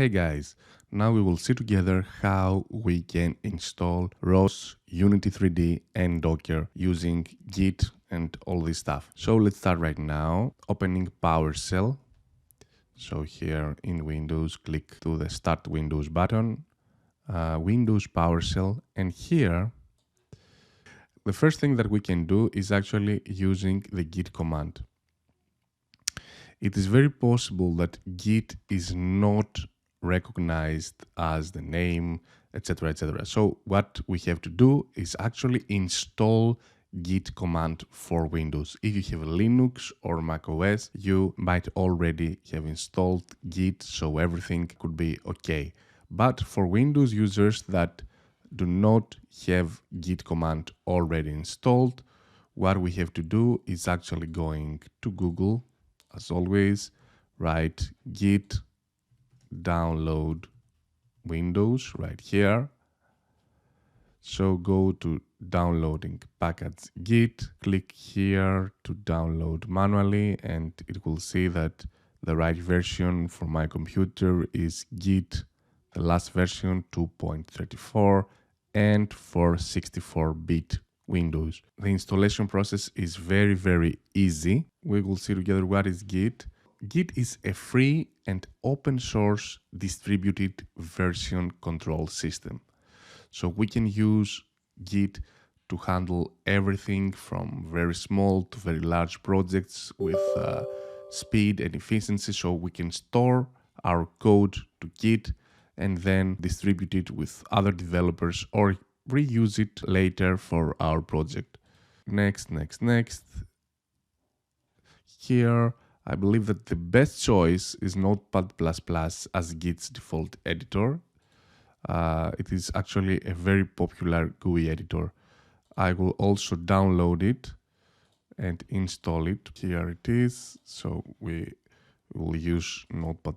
Hey guys, now we will see together how we can install R.O.S, Unity3D and Docker using Git and all this stuff. So let's start right now, opening PowerShell. So here in Windows, click to the Start Windows button, Windows PowerShell, and here the first thing that we can do is actually using the Git command. It is very possible that Git is not recognized as the name, etc., etc. So what we have to do is actually install Git command for Windows. If you have Linux or Mac OS, you might already have installed Git, so everything could be okay. But for Windows users that do not have Git command already installed, what we have to do is actually going to Google, as always, write Git download Windows right here. So go to downloading package Git, click here to download manually, and it will see that the right version for my computer is Git, the last version 2.34, and for 64-bit Windows. The installation process is very easy. We will see together what is Git. Git is a free and open source distributed version control system. So we can use Git to handle everything from very small to very large projects with speed and efficiency. So we can store our code to Git and then distribute it with other developers or reuse it later for our project. Next. Here, I believe that the best choice is Notepad++ as Git's default editor. It is actually a very popular GUI editor. I will also download it and install it. Here it is. So we will use Notepad++.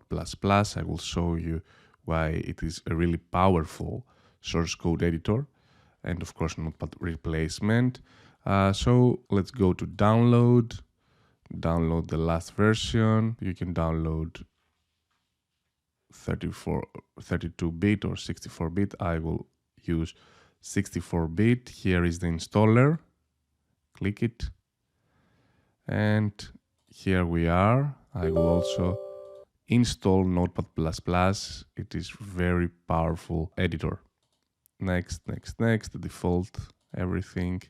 I will show you why it is a really powerful source code editor. And of course, Notepad replacement. So let's go to download the last version. You can download 32-bit or 64-bit. I will use 64-bit. Here is the installer. Click it. And here we are. I will also install Notepad++. It is very powerful editor. Next, the default, everything.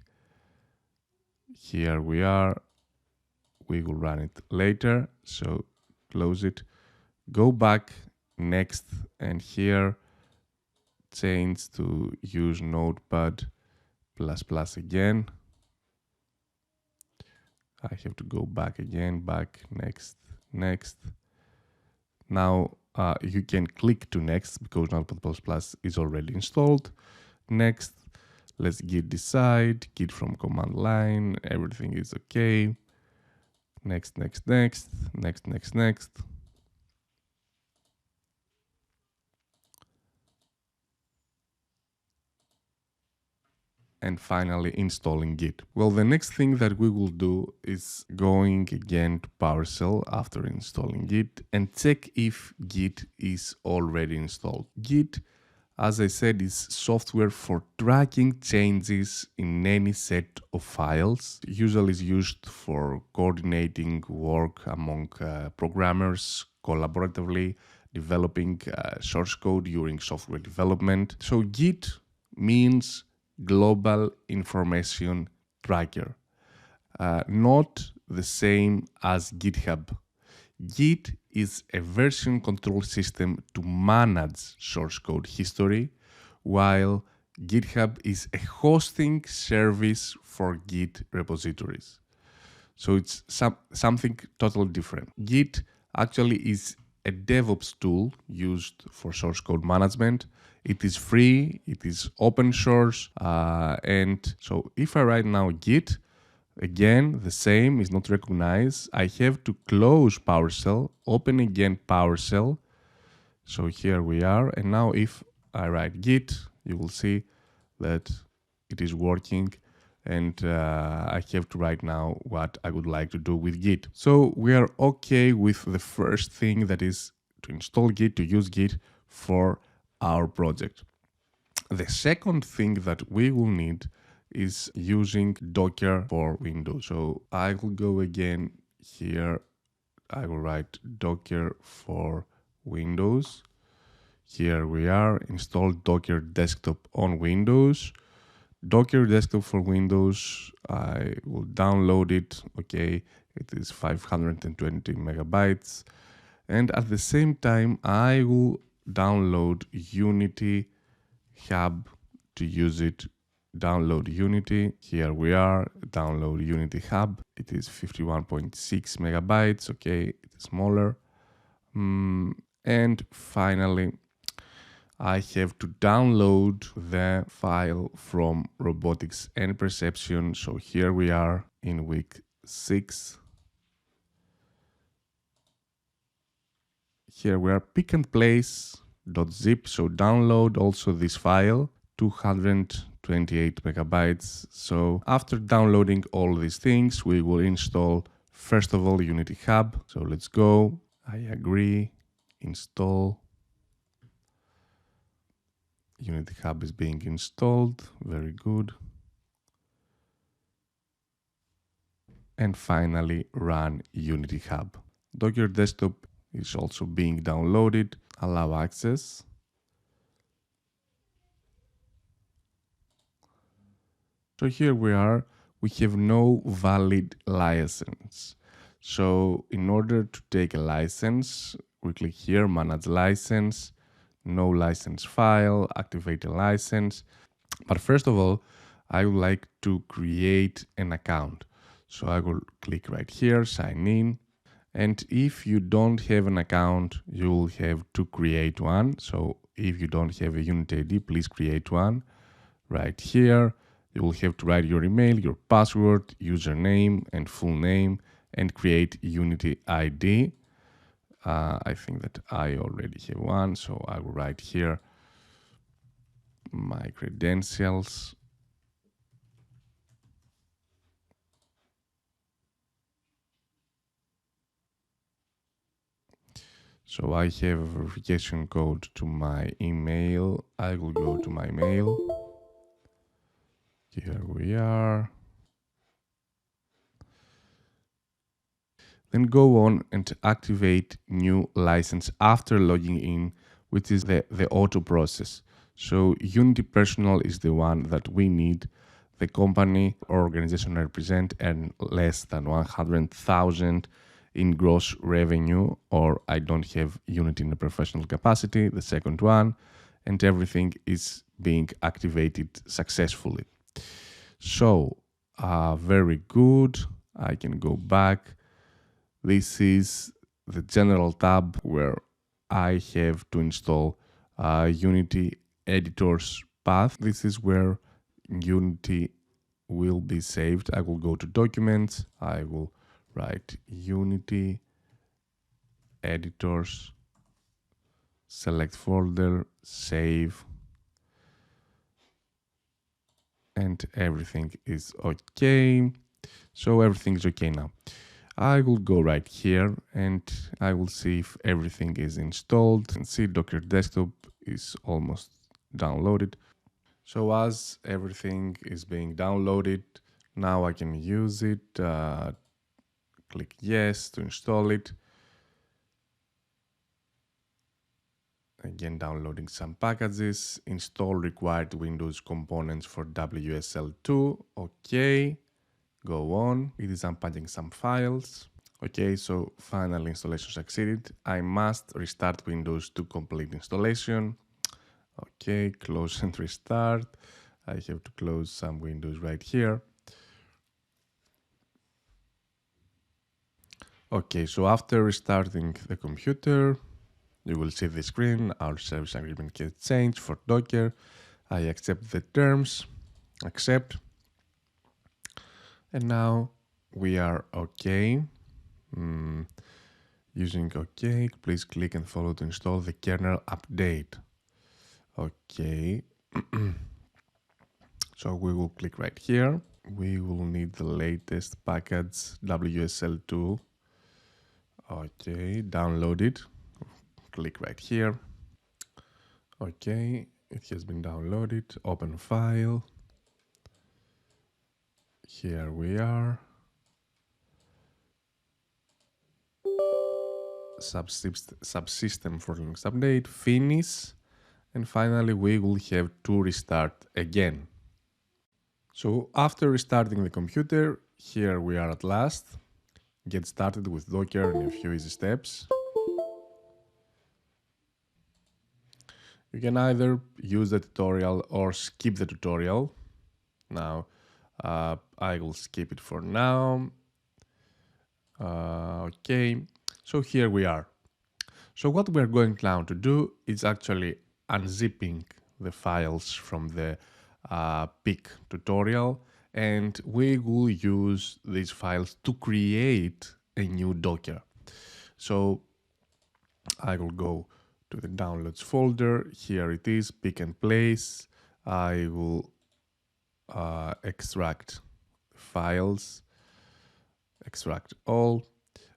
Here we are. We will run it later, so close it. Go back, next, and here change to use Notepad++ again. I have to go back again, next. Now you can click to next because Notepad++ is already installed. Next, let's git decide, git from command line, everything is okay. Next. And finally installing Git. Well, the next thing that we will do is going again to PowerShell after installing Git and check if Git is already installed. Git, as I said, is software for tracking changes in any set of files. Usually is used for coordinating work among programmers collaboratively, developing source code during software development. So Git means Global Information Tracker, not the same as GitHub. Git is a version control system to manage source code history, while GitHub is a hosting service for Git repositories. So it's something totally different. Git actually is a DevOps tool used for source code management. It is free, it is open source, and so if I write now Git, again, the same is not recognized. I have to close PowerShell, open again PowerShell. So here we are. And now if I write Git, you will see that it is working. And I have to write now what I would like to do with Git. So we are okay with the first thing, that is to install Git, to use Git for our project. The second thing that we will need is using Docker for Windows. So I will go again here. I will write Docker for Windows. Here we are, install Docker Desktop on Windows. Docker Desktop for Windows, I will download it. Okay, it is 520 megabytes. And at the same time, I will download Unity Hub to use it. Download Unity. Here we are, download Unity Hub. It is 51.6 megabytes. Okay, it is smaller. And finally, I have to download the file from Robotics and Perception. So here we are in week 6. Here we are, pick and place.zip. So download also this file, 228 megabytes. So after downloading all these things, we will install first of all Unity Hub. So let's go. I agree. Install. Unity Hub is being installed. Very good. And finally, run Unity Hub. Docker Desktop is also being downloaded. Allow access. So here we are. We have no valid license. So in order to take a license, we click here, Manage License. No license file, activate a license. But first of all, I would like to create an account. So I will click right here, sign in. And if you don't have an account, you will have to create one. So if you don't have a Unity ID, please create one. Right here, you will have to write your email, your password, username and full name, and create Unity ID. I think that I already have one, so I will write here my credentials. So I have a verification code to my email. I will go to my mail. Here we are. Then go on and activate new license after logging in, which is the auto process. So Unity Personal is the one that we need. The company or organization I represent earn less than 100,000 in gross revenue, or I don't have Unity in a professional capacity, the second one, and everything is being activated successfully. So very good. I can go back. This is the general tab where I have to install Unity editor's path. This is where Unity will be saved. I will go to documents. I will write Unity editors, select folder, save, and everything is okay. So everything is okay now. I will go right here and I will see if everything is installed. And see, Docker Desktop is almost downloaded. So as everything is being downloaded, now I can use it. Click yes to install it. Again, downloading some packages. Install required Windows components for WSL2. Okay. Go on. It is unpacking some files. Okay, so final installation succeeded. I must restart Windows to complete installation. Okay, close and restart. I have to close some windows right here. Okay, so after restarting the computer, you will see the screen. Our service agreement gets changed for Docker. I accept the terms. Accept. And now we are okay. Using OK, please click and follow to install the kernel update. Okay. So we will click right here. We will need the latest package WSL2. Okay, download it. click right here. Okay, it has been downloaded. Open file. Here we are. Subsystem for Linux update. Finish. And finally, we will have to restart again. So after restarting the computer, here we are at last. Get started with Docker in a few easy steps. You can either use the tutorial or skip the tutorial. Now, I will skip it for now. Okay, so here we are. So what we're going now to do is actually unzipping the files from the PIC tutorial, and we will use these files to create a new Docker. So I will go to the downloads folder. Here it is, pick and place. I will extract files, extract all.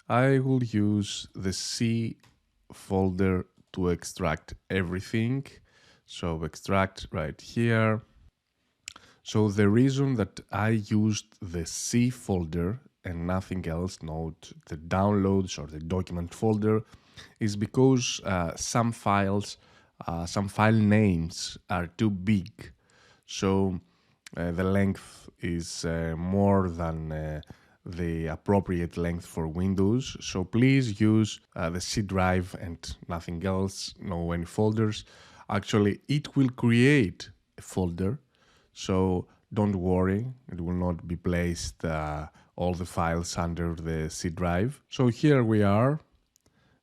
I will use the C folder to extract everything. So extract right here. So the reason that I used the C folder and nothing else, not the downloads or the document folder, is because some files, some file names are too big. So the length is more than the appropriate length for Windows. So please use the C drive and nothing else, no any folders. Actually, it will create a folder. So don't worry, it will not be placed all the files under the C drive. So here we are.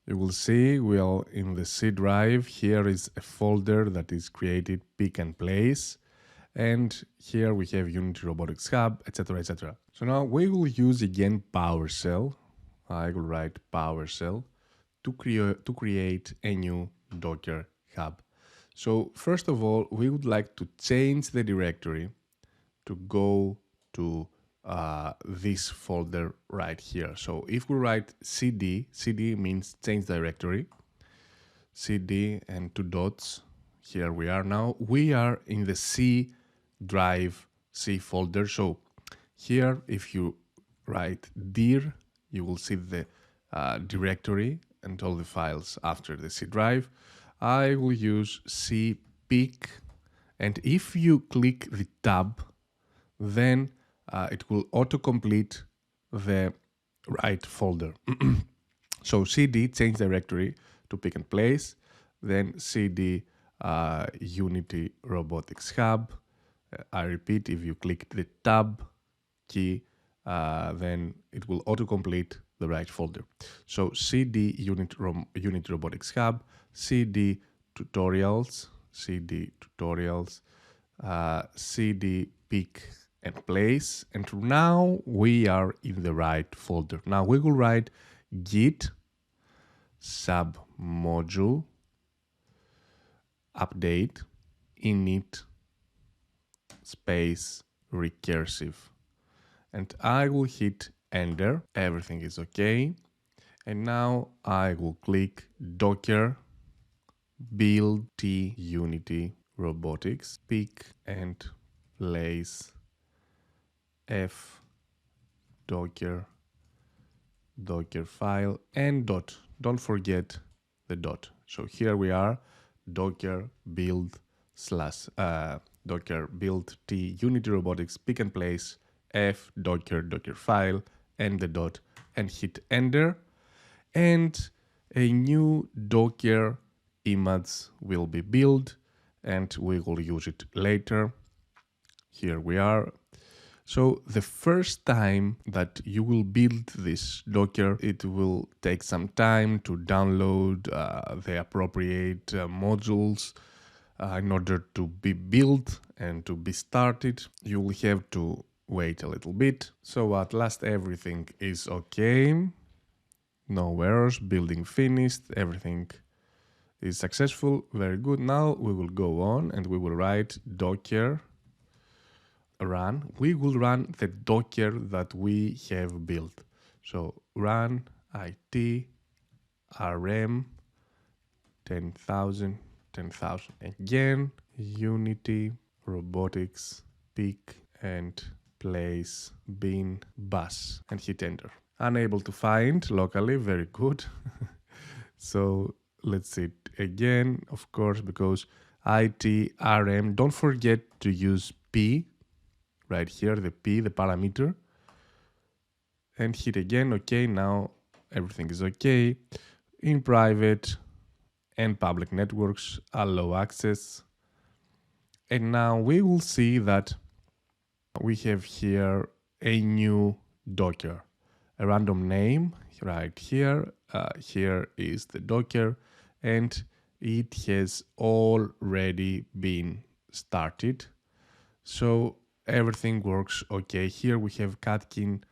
You will see we are in the C drive. Here is a folder that is created, pick and place. And here we have Unity Robotics Hub, etc., etc. So now we will use again PowerShell. I will write PowerShell to create a new Docker Hub. So first of all, we would like to change the directory to go to this folder right here. So if we write cd, cd means change directory, cd and two dots, here we are now. We are in the C drive, C folder. So here, if you write dir, you will see the directory and all the files after the C drive. I will use cpic, and if you click the tab, then it will autocomplete the right folder. So cd, change directory to pick and place, then cd Unity Robotics Hub. I repeat, if you click the tab key, then it will autocomplete the right folder. So cd Unity Robotics Hub, cd tutorials, cd pick and place, and now we are in the right folder. Now we will write git submodule update init space recursive, and I will hit enter. Everything is okay, and now I will click docker build t Unity Robotics, pick and place f docker file and dot. Don't forget the dot. So here we are, docker build docker build t Unity Robotics, pick and place f docker file and the dot, and hit enter, and a new docker image will be built and we will use it later. Here we are. So the first time that you will build this Docker, it will take some time to download the appropriate modules in order to be built and to be started. You will have to wait a little bit. So at last everything is okay. No errors, building finished, everything is successful. Very good. Now we will go on and we will write docker run. We will run the Docker that we have built. So run it rm 10,000, 10,000 again. Unity, Robotics, pick and place bin bus and hit enter. Unable to find locally, very good. So let's see it again, of course, because ITRM, don't forget to use P right here, the P, the parameter, and hit again. Okay, now everything is okay. In private and public networks, allow access. And now we will see that we have here a new Docker, a random name right here. Here is the Docker, and it has already been started. So everything works okay. Here we have Catkin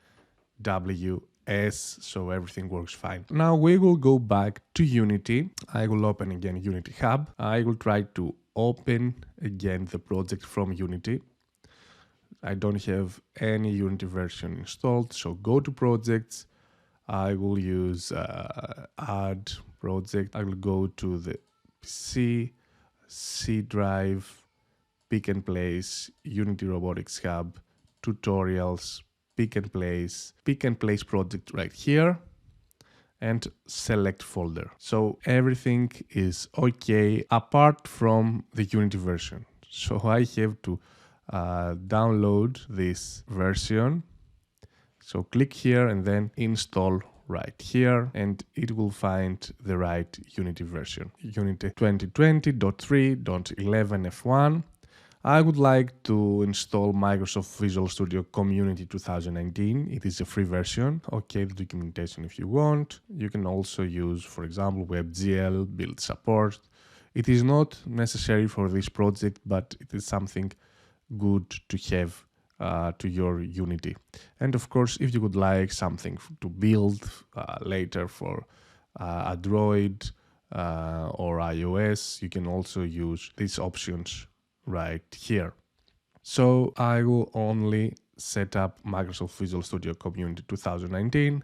WS, so everything works fine. Now we will go back to Unity. I will open again Unity Hub. I will try to open again the project from Unity. I don't have any Unity version installed, so go to projects. I will use add project. I will go to the PC, C drive, pick and place, Unity Robotics Hub, tutorials, pick and place project right here, and select folder. So everything is okay apart from the Unity version. So I have to download this version. So click here and then install right here, and it will find the right Unity version. Unity 2020.3.11 F1. I would like to install Microsoft Visual Studio Community 2019. It is a free version. Okay, the documentation if you want. You can also use, for example, WebGL, build support. It is not necessary for this project, but it is something good to have to your Unity. And of course, if you would like something to build later for Android or iOS, you can also use these options right here. So I will only set up Microsoft Visual Studio Community 2019,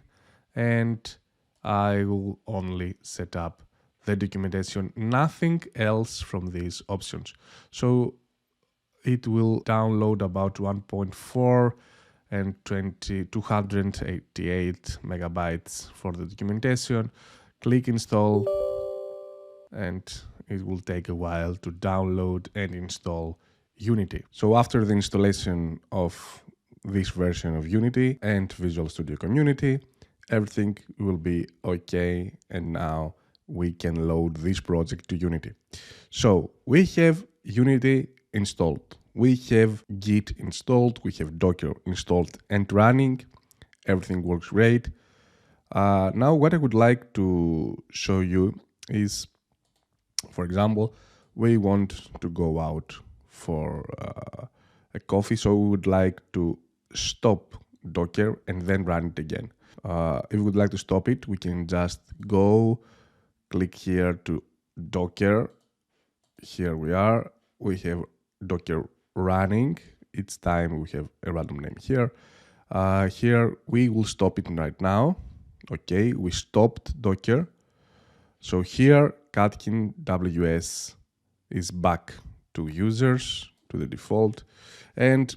and I will only set up the documentation, nothing else from these options. So it will download about 1.4 and 288 megabytes for the documentation. Click install, and it will take a while to download and install Unity. So after the installation of this version of Unity and Visual Studio Community, everything will be okay, and now we can load this project to Unity. So we have Unity installed, we have Git installed, we have Docker installed and running. Everything works great. Now what I would like to show you is, for example, we want to go out for a coffee, so we would like to stop Docker and then run it again. If we would like to stop it, we can just go, click here to Docker. Here we are. We have Docker running. Each time we have a random name here. Here we will stop it right now. Okay, we stopped Docker. So here Catkin WS is back to users, to the default. And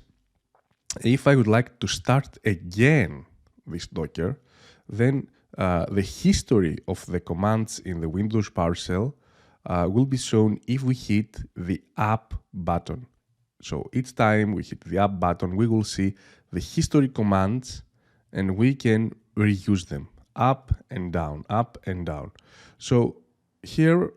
if I would like to start again this Docker, then the history of the commands in the Windows PowerShell will be shown if we hit the up button. So each time we hit the up button, we will see the history commands, and we can reuse them up and down, up and down. So here,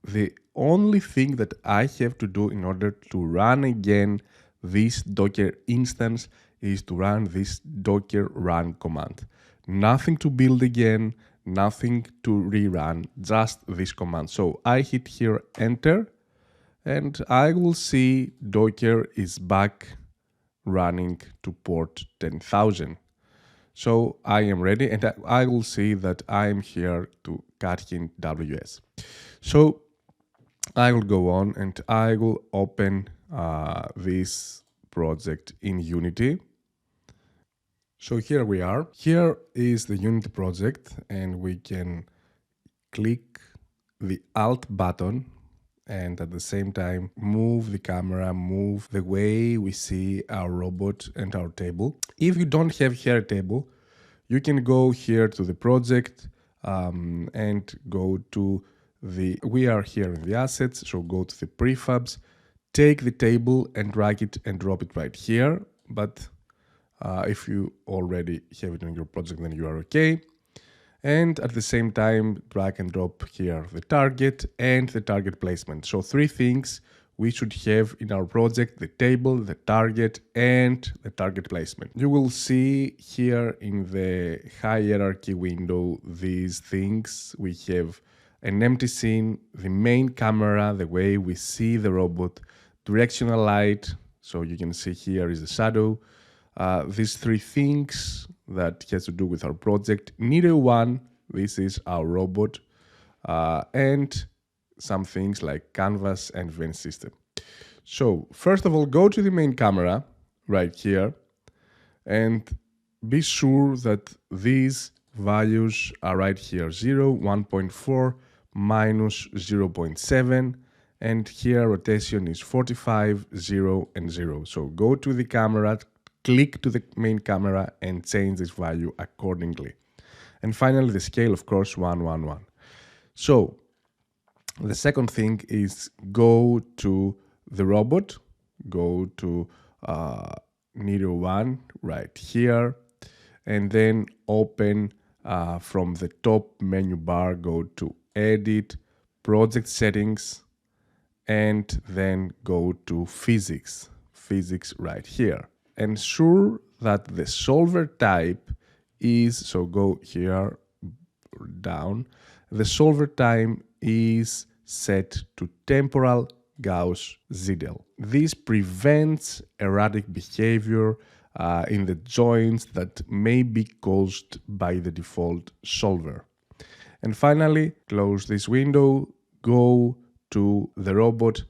the only thing that I have to do in order to run again this Docker instance is to run this Docker run command. Nothing to build again, nothing to rerun, just this command. So I hit here enter, and I will see Docker is back running to port 10,000. So I am ready, and I will see that I am here to Catkin WS. So I will go on and I will open this project in Unity. So here we are. Here is the Unity project, and we can click the Alt button and at the same time move the camera, move the way we see our robot and our table. If you don't have here a table, you can go here to the project and go to we are here in the assets, so go to the prefabs, take the table and drag it and drop it right here. But if you already have it on your project, then you are okay. And at the same time, drag and drop here the target and the target placement. So 3 things we should have in our project: the table, the target, and the target placement. You will see here in the hierarchy window these things. We have an empty scene, the main camera, the way we see the robot, directional light, so you can see here is the shadow. These 3 things that has to do with our project. Unity-1, this is our robot, and some things like canvas and vent system. So first of all, go to the main camera right here and be sure that these values are right here: 0, 1.4, minus 0.7, and here rotation is 45, 0, and 0. So go to the camera, click to the main camera and change this value accordingly. And finally, the scale, of course, 1, 1, 1. So the second thing is go to the robot, go to Unity-1 right here, and then open from the top menu bar, go to Edit, Project Settings, and then go to Physics right here. Ensure that the solver type is, so go here down, the solver time is set to temporal Gauss-Seidel. This prevents erratic behavior in the joints that may be caused by the default solver. And finally, close this window, go to the robot.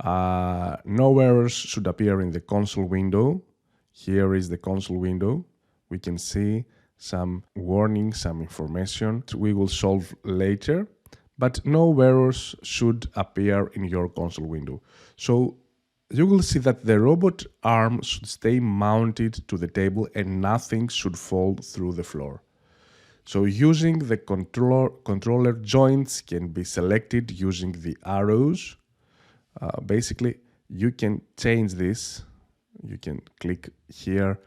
No errors should appear in the console window. Here is the console window. We can see some warnings, some information we will solve later, but no errors should appear in your console window. So you will see that the robot arm should stay mounted to the table and nothing should fall through the floor. So using the controller joints can be selected using the arrows. Basically, you can change this. You can click here,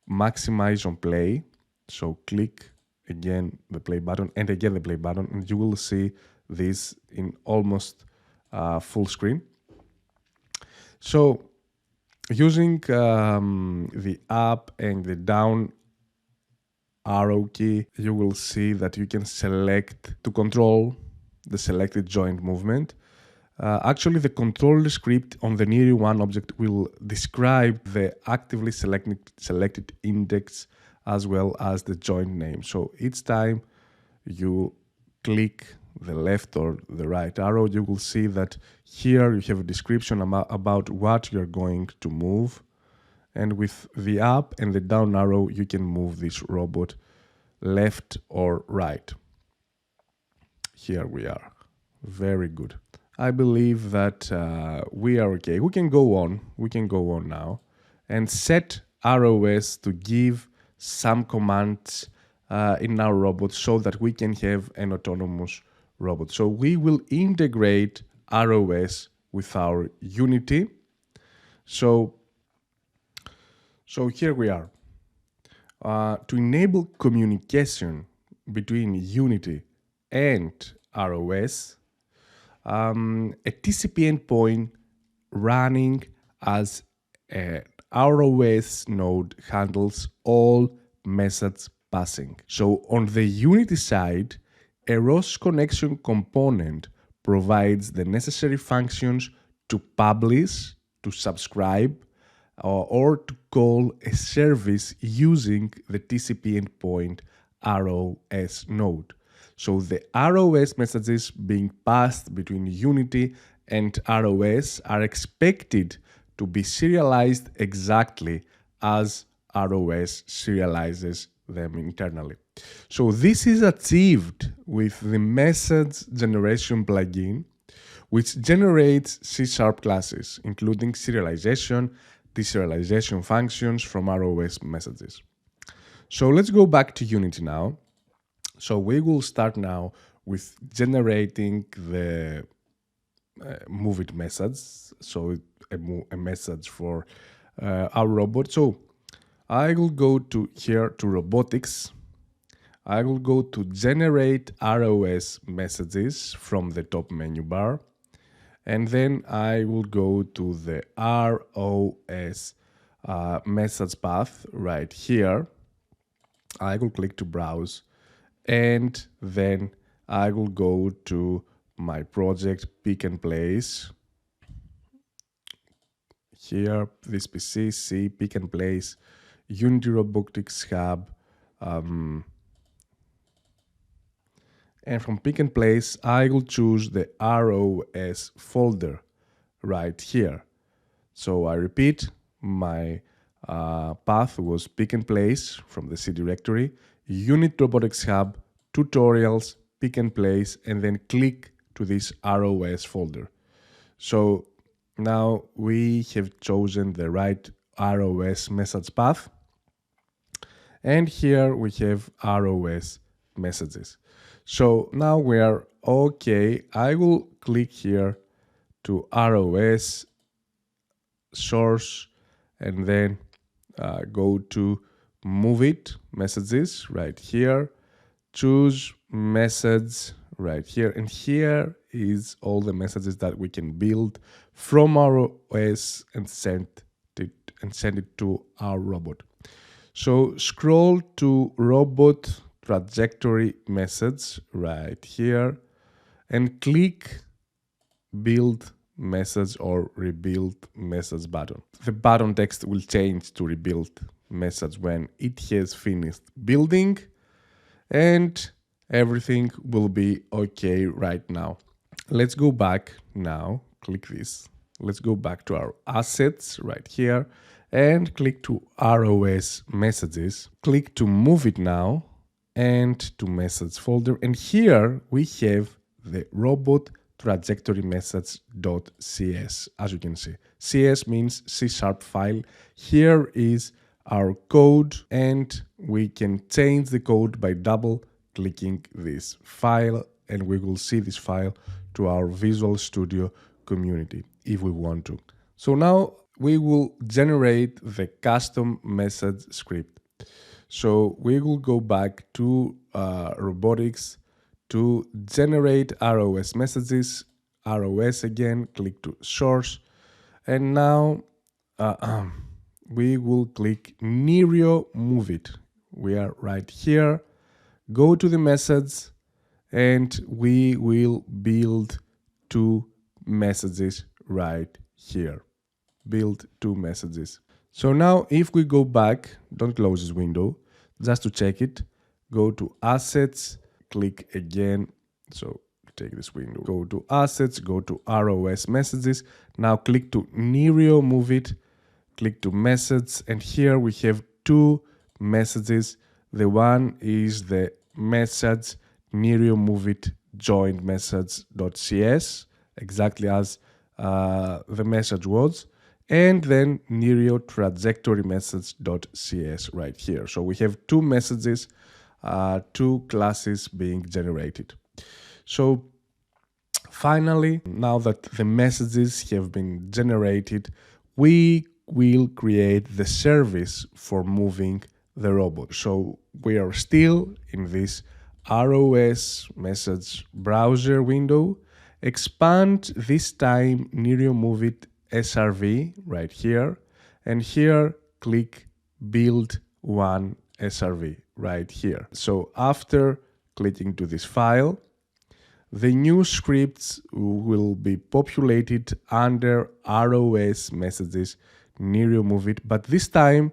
maximize on play. So click again the play button and again the play button, and you will see this in almost full screen. So using the up and the down arrow key, you will see that you can select to control the selected joint movement. Actually, the controller script on the Unity-1 object will describe the actively selected index as well as the joint name. So each time you click the left or the right arrow, you will see that here you have a description about what you're going to move. And with the up and the down arrow, you can move this robot left or right. Here we are. Very good. I believe that we are okay. We can go on. We can go on now and set R.O.S. to give some commands in our robot so that we can have an autonomous robot. So we will integrate R.O.S. with our Unity. So here we are. To enable communication between Unity and R.O.S., a TCP endpoint running as an R.O.S. node handles all message passing. So on the Unity side, a R.O.S. connection component provides the necessary functions to publish, to subscribe, or to call a service using the TCP endpoint R.O.S. node. So the R.O.S. messages being passed between Unity and R.O.S. are expected to be serialized exactly as R.O.S. serializes them internally. So this is achieved with the message generation plugin, which generates C# classes, including serialization, deserialization functions from R.O.S messages. So let's go back to Unity now. So we will start now with generating the move it message. So a message for our robot. So I will go to here to Robotics. I will go to generate R.O.S messages from the top menu bar. And then I will go to the R.O.S message path right here. I will click to browse, and then I will go to my project, pick and place. Here, this PC, see, pick and place, Unity Robotics Hub. And from pick and place, I will choose the R.O.S folder right here. So I repeat, my path was pick and place from the C directory, Unity Robotics Hub, tutorials, pick and place, and then click to this R.O.S folder. So now we have chosen the right R.O.S message path. And here we have R.O.S messages. So now we are okay. I will click here to R.O.S source and then go to move it messages right here, choose message right here, and here is all the messages that we can build from our OS and send it to our robot. So scroll to robot trajectory message right here and click build message or rebuild message button. The button text will change to rebuild message when it has finished building, and everything will be okay right now. Let's go back now, click this. Let's go back to our assets right here and click to R.O.S messages. Click to move it now and to message folder, and here we have the robot trajectory message.cs. As you can see, CS means C# file. Here is our code, and we can change the code by double clicking this file, and we will see this file to our Visual Studio community if we want to. So now we will generate the custom message script. So we will go back to Robotics to generate R.O.S messages, R.O.S again, click to source, and now we will click Nereo move it. We are right here, go to the message, and we will build two messages right here. Build two messages. So now if we go back, don't close this window, just to check it, go to assets, click again, so take this window, go to assets, go to R.O.S messages, now click to Nereo move it, click to message, and here we have two messages. The one is the message Nereo move it joined message.cs, exactly as the message was, and then Nereo trajectory message.cs right here. So we have two messages, two classes being generated. So finally, now that the messages have been generated, we will create the service for moving the robot. So we are still in this R.O.S message browser window. Expand this time Nereo move it SRV right here, and here click build one SRV right here. So after clicking to this file, the new scripts will be populated under R.O.S messages Nereo move it, but this time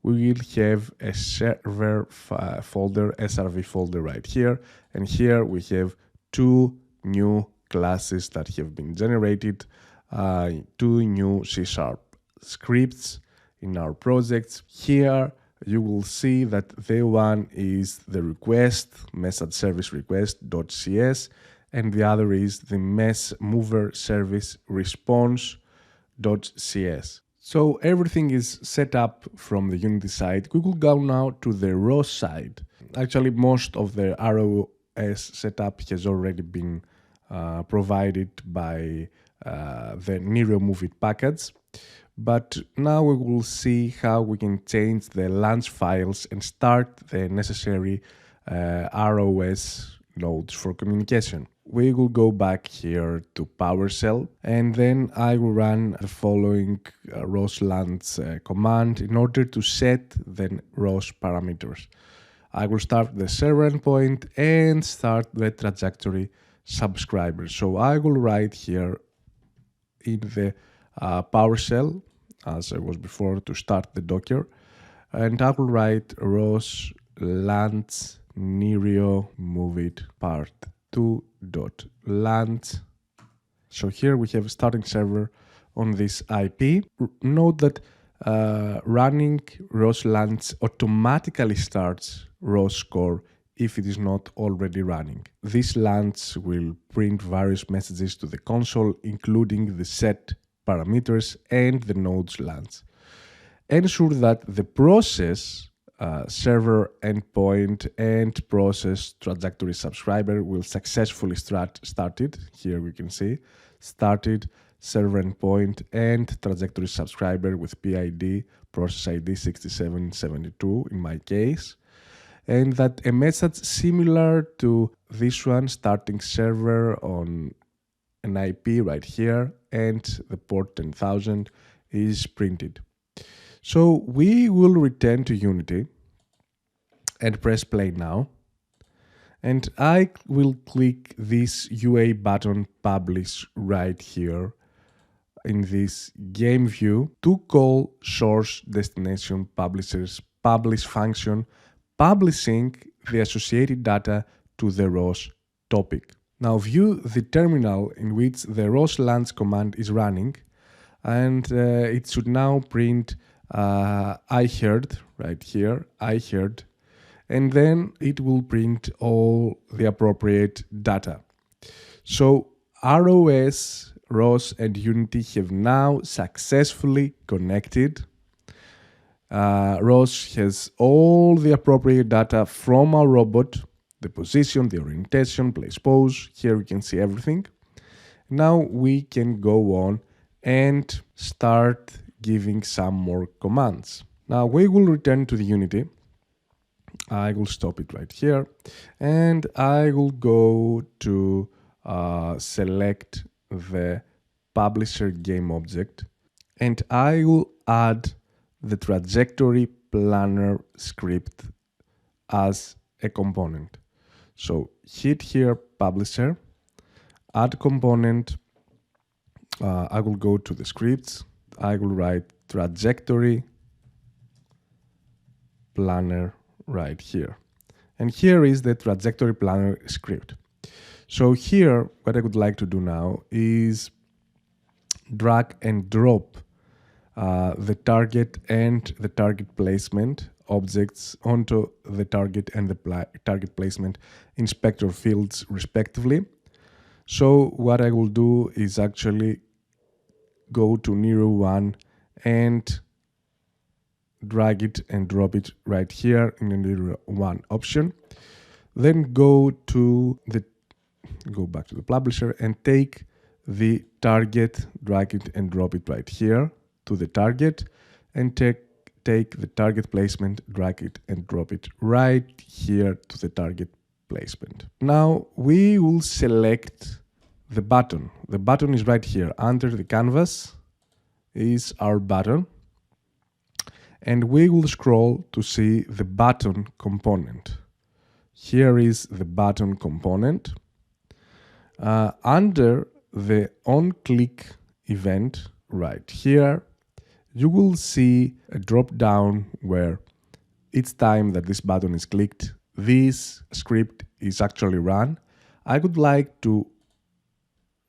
we will have a server folder, SRV folder right here, and here we have two new classes that have been generated, two new C# scripts in our projects. Here you will see that the one is the request, message service request.cs, and the other is the mess mover service response.cs. So everything is set up from the Unity side. We will go now to the R.O.S side. Actually, most of the R.O.S setup has already been provided by the Nero Move It package. But now we will see how we can change the launch files and start the necessary R.O.S nodes for communication. We will go back here to PowerShell, and then I will run the following R.O.S launch command in order to set the R.O.S parameters. I will start the server endpoint and start the trajectory subscriber. So I will write here in the PowerShell, as I was before, to start the Docker, and I will write R.O.S launch Nero move it part 2.launch. So here we have a starting server on this IP. Note that running R.O.S launch automatically starts R.O.S core if it is not already running. This launch will print various messages to the console, including the set parameters and the node's launch. Ensure that the process server endpoint and process trajectory subscriber will successfully started. Here we can see started server endpoint and trajectory subscriber with PID, process ID 6772 in my case. And that a message similar to this one, starting server on an IP right here and the port 10,000 is printed. So we will return to Unity and press play now. And I will click this UA button publish right here in this game view to call source destination publishers publish function, publishing the associated data to the R.O.S topic. Now view the terminal in which the R.O.S launch command is running, and it should now print I heard right here, I heard, and then it will print all the appropriate data. So R.O.S, R.O.S and Unity have now successfully connected. R.O.S has all the appropriate data from our robot, the position, the orientation, place pose. Here we can see everything. Now we can go on and start giving some more commands. Now we will return to the Unity. I will stop it right here, and I will go to select the publisher game object, and I will add the trajectory planner script as a component. So hit here publisher, add component. I will go to the scripts. I will write trajectory planner right here. And here is the trajectory planner script. So here, what I would like to do now is drag and drop the target and the target placement objects onto the target and the target placement inspector fields respectively. So what I will do is actually go to Nero 1 and drag it and drop it right here in the Nero 1 option. Then go back to the publisher and take the target, drag it and drop it right here to the target, and take the target placement, drag it and drop it right here to the target placement. Now we will select the button. The button is right here under the canvas is our button, and we will scroll to see the button component. Here is the button component. Under the on-click event right here, you will see a drop down where each time that this button is clicked, this script is actually run. I would like to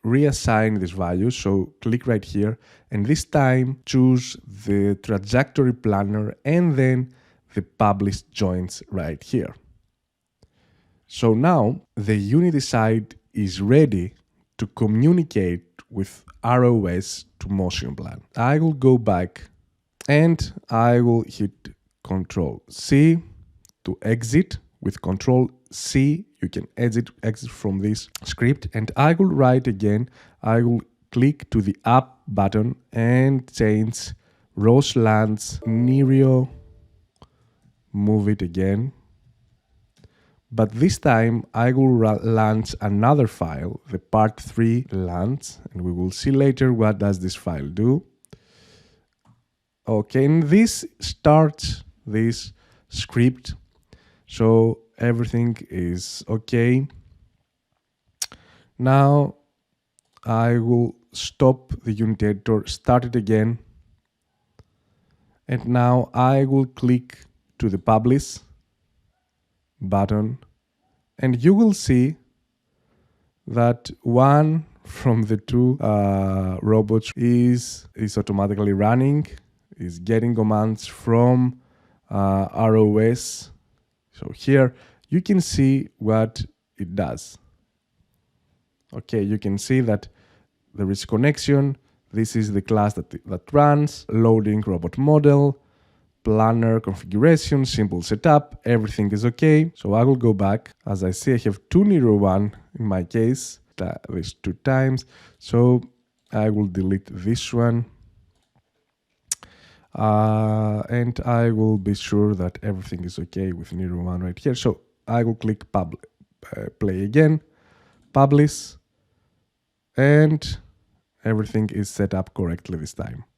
reassign this value, so click right here, and this time choose the trajectory planner and then the published joins right here. So now the Unity side is ready to communicate with R.O.S to motion plan. I will go back and I will hit Control C to exit. With Control C, you can exit from this script, and I will write again. I will click to the up button and change R.O.S lands Nerio, move it again. But this time I will launch another file, the part 3 launch, and we will see later what does this file do. Okay, and this starts this script, so everything is okay. Now I will stop the Unity editor, start it again, and now I will click to the publish button, and you will see that one from the two robots is automatically running, is getting commands from R.O.S. So here you can see what it does. Okay, you can see that there is connection. This is the class that runs, loading robot model, planner configuration, simple setup, everything is okay. So I will go back. As I see, I have two Nero1 in my case, these 2 times. So I will delete this one. And I will be sure that everything is okay with Nero1 right here. So I will click play again, publish, and everything is set up correctly this time.